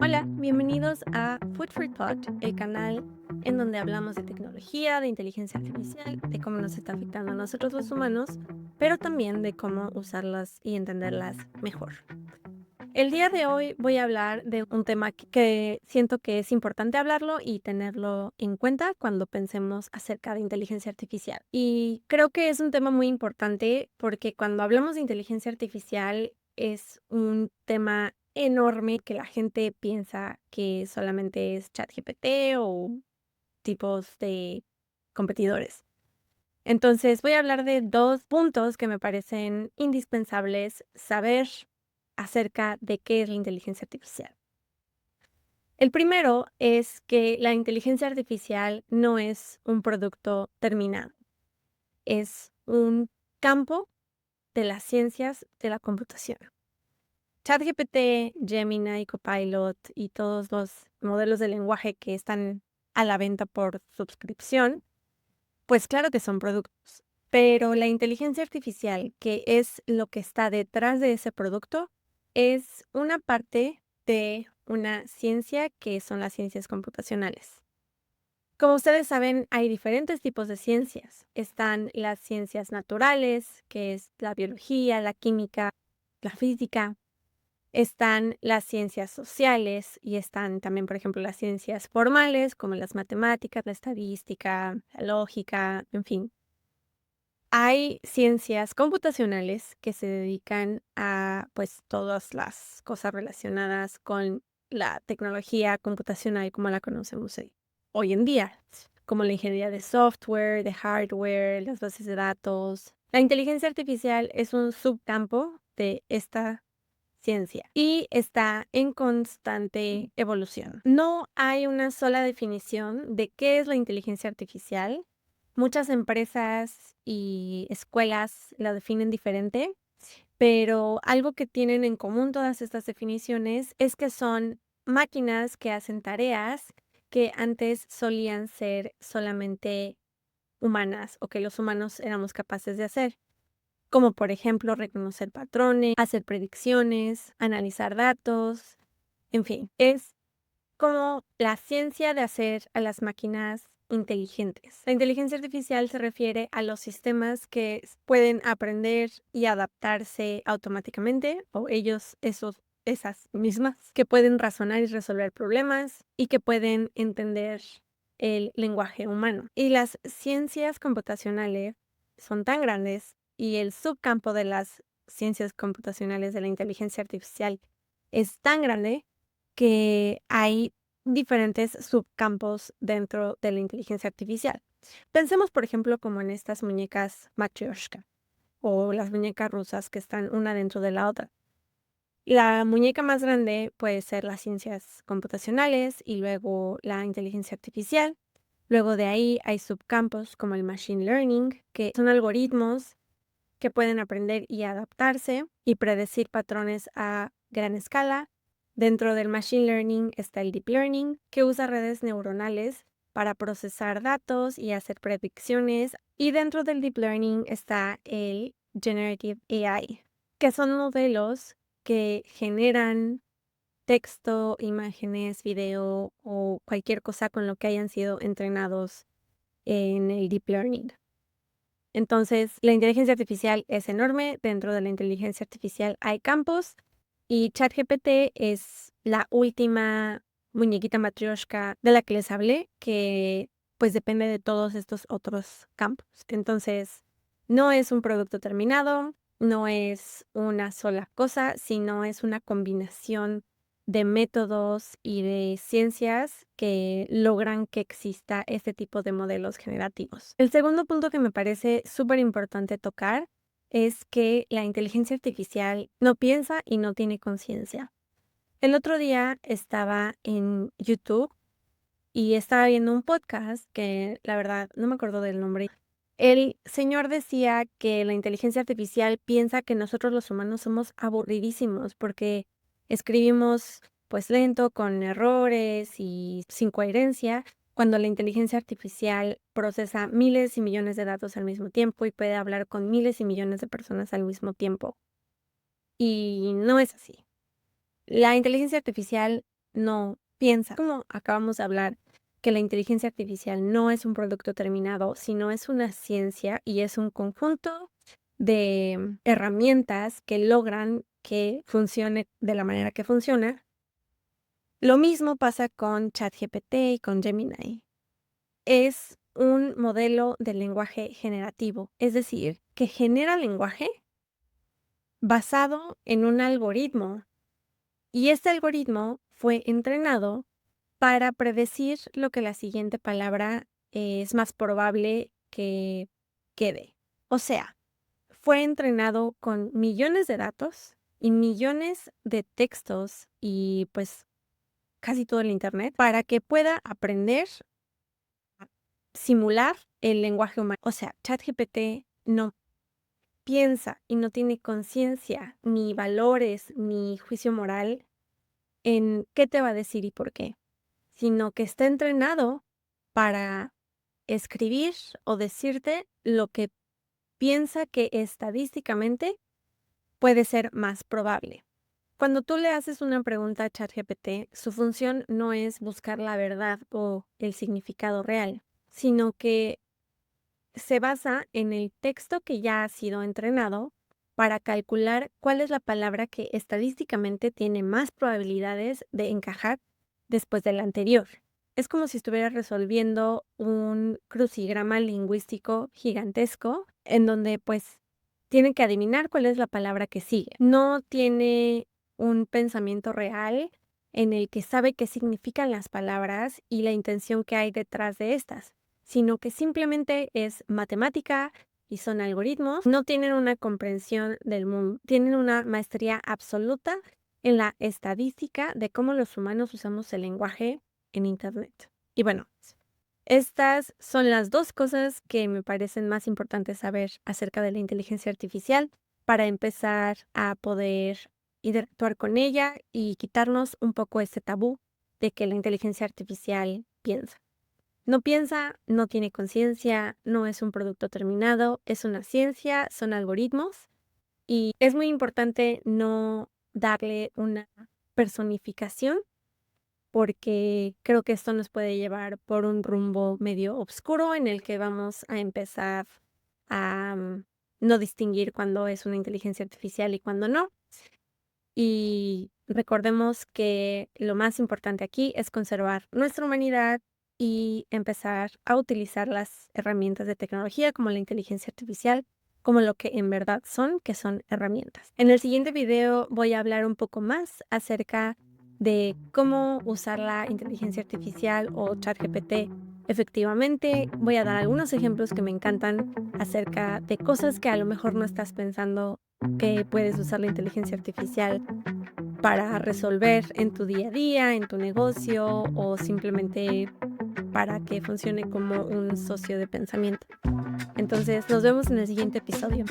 Hola, bienvenidos a Food for Thought, el canal en donde hablamos de tecnología, de inteligencia artificial, de cómo nos está afectando a nosotros los humanos, pero también de cómo usarlas y entenderlas mejor. El día de hoy voy a hablar de un tema que siento que es importante hablarlo y tenerlo en cuenta cuando pensemos acerca de inteligencia artificial. Y creo que es un tema muy importante porque cuando hablamos de inteligencia artificial es un tema enorme que la gente piensa que solamente es ChatGPT o tipos de competidores. Entonces, voy a hablar de 2 puntos que me parecen indispensables saber acerca de qué es la inteligencia artificial. El primero es que la inteligencia artificial no es un producto terminado, es un campo de las ciencias de la computación. ChatGPT, Gemini, Copilot y todos los modelos de lenguaje que están a la venta por suscripción, pues claro que son productos, pero la inteligencia artificial, que es lo que está detrás de ese producto, es una parte de una ciencia que son las ciencias computacionales. Como ustedes saben, hay diferentes tipos de ciencias. Están las ciencias naturales, que es la biología, la química, la física. Están las ciencias sociales y están también, por ejemplo, las ciencias formales, como las matemáticas, la estadística, la lógica, en fin. Hay ciencias computacionales que se dedican a, pues, todas las cosas relacionadas con la tecnología computacional como la conocemos hoy en día, como la ingeniería de software, de hardware, las bases de datos. La inteligencia artificial es un subcampo de esta ciencia y está en constante evolución. No hay una sola definición de qué es la inteligencia artificial. Muchas empresas y escuelas la definen diferente, pero algo que tienen en común todas estas definiciones es que son máquinas que hacen tareas que antes solían ser solamente humanas o que los humanos éramos capaces de hacer, como por ejemplo reconocer patrones, hacer predicciones, analizar datos, en fin, es como la ciencia de hacer a las máquinas inteligentes. La inteligencia artificial se refiere a los sistemas que pueden aprender y adaptarse automáticamente, o esas mismas, que pueden razonar y resolver problemas y que pueden entender el lenguaje humano. Y las ciencias computacionales son tan grandes y el subcampo de las ciencias computacionales de la inteligencia artificial es tan grande que hay diferentes subcampos dentro de la inteligencia artificial. Pensemos, por ejemplo, como en estas muñecas Matryoshka o las muñecas rusas que están una dentro de la otra. La muñeca más grande puede ser las ciencias computacionales y luego la inteligencia artificial. Luego de ahí hay subcampos como el machine learning, que son algoritmos que pueden aprender y adaptarse y predecir patrones a gran escala. Dentro del machine learning está el deep learning, que usa redes neuronales para procesar datos y hacer predicciones. Y dentro del deep learning está el generative AI, que son modelos que generan texto, imágenes, video o cualquier cosa con lo que hayan sido entrenados en el deep learning. Entonces, la inteligencia artificial es enorme. Dentro de la inteligencia artificial hay campos y ChatGPT es la última muñequita matrioshka de la que les hablé, que pues depende de todos estos otros campos. Entonces, no es un producto terminado, no es una sola cosa, sino es una combinación de métodos y de ciencias que logran que exista este tipo de modelos generativos. El segundo punto que me parece súper importante tocar es que la inteligencia artificial no piensa y no tiene conciencia. El otro día estaba en YouTube y estaba viendo un podcast que la verdad no me acuerdo del nombre. El señor decía que la inteligencia artificial piensa que nosotros los humanos somos aburridísimos porque escribimos pues lento, con errores y sin coherencia, cuando la inteligencia artificial procesa miles y millones de datos al mismo tiempo y puede hablar con miles y millones de personas al mismo tiempo. Y no es así. La inteligencia artificial no piensa. Como acabamos de hablar, que la inteligencia artificial no es un producto terminado, sino es una ciencia y es un conjunto de herramientas que logran que funcione de la manera que funciona. Lo mismo pasa con ChatGPT y con Gemini. Es un modelo de lenguaje generativo, es decir, que genera lenguaje basado en un algoritmo, y este algoritmo fue entrenado para predecir lo que la siguiente palabra es más probable que quede. O sea, fue entrenado con millones de datos y millones de textos y pues casi todo el internet para que pueda aprender a simular el lenguaje humano. O sea, ChatGPT no piensa y no tiene conciencia, ni valores, ni juicio moral en qué te va a decir y por qué, sino que está entrenado para escribir o decirte lo que piensa que estadísticamente puede ser más probable. Cuando tú le haces una pregunta a ChatGPT, su función no es buscar la verdad o el significado real, sino que se basa en el texto que ya ha sido entrenado para calcular cuál es la palabra que estadísticamente tiene más probabilidades de encajar después de la anterior. Es como si estuviera resolviendo un crucigrama lingüístico gigantesco en donde pues tiene que adivinar cuál es la palabra que sigue. No tiene un pensamiento real en el que sabe qué significan las palabras y la intención que hay detrás de estas, sino que simplemente es matemática y son algoritmos. No tienen una comprensión del mundo, tienen una maestría absoluta en la estadística de cómo los humanos usamos el lenguaje en Internet. Y bueno, estas son las dos cosas que me parecen más importantes saber acerca de la inteligencia artificial para empezar a poder interactuar con ella y quitarnos un poco ese tabú de que la inteligencia artificial piensa. No piensa, no tiene conciencia, no es un producto terminado, es una ciencia, son algoritmos y es muy importante no darle una personificación porque creo que esto nos puede llevar por un rumbo medio oscuro en el que vamos a empezar a no distinguir cuándo es una inteligencia artificial y cuándo no. Y recordemos que lo más importante aquí es conservar nuestra humanidad y empezar a utilizar las herramientas de tecnología como la inteligencia artificial como lo que en verdad son, que son herramientas. En el siguiente video voy a hablar un poco más acerca de cómo usar la inteligencia artificial o ChatGPT efectivamente. Voy a dar algunos ejemplos que me encantan acerca de cosas que a lo mejor no estás pensando que puedes usar la inteligencia artificial para resolver en tu día a día, en tu negocio o simplemente para que funcione como un socio de pensamiento. Entonces, nos vemos en el siguiente episodio.